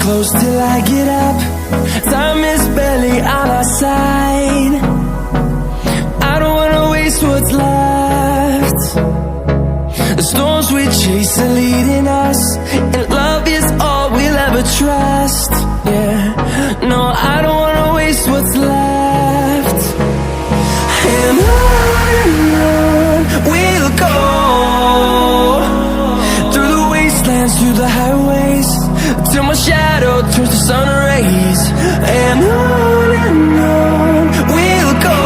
close till I get up. Time is barely on our side. I don't wanna waste what's left. The storms we chase are leading us, and love is all we'll ever trust. Yeah, no, I don't wanna waste what's left. And on we'll go, through the wastelands, through the highways, till my shadow turns to sun rays. And on we'll go,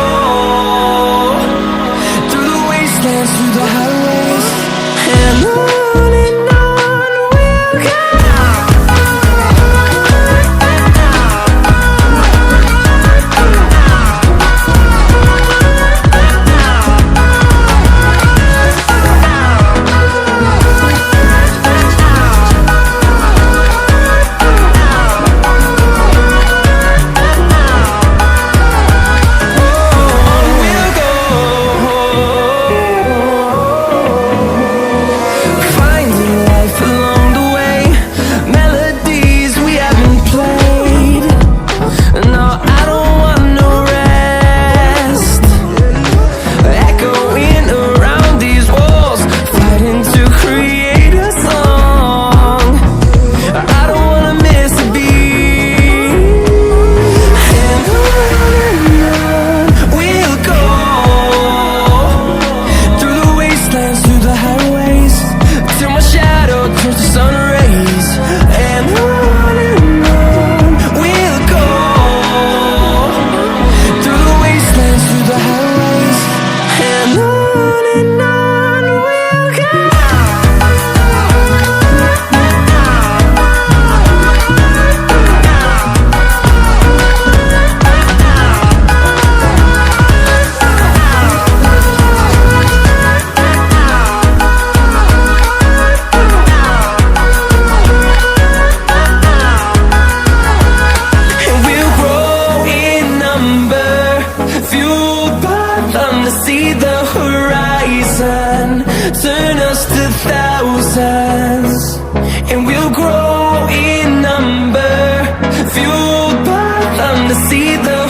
through the wastelands, through the highways, and on we'll go. See the horizon turn us to thousands, and we'll grow in number, fueled by them to see the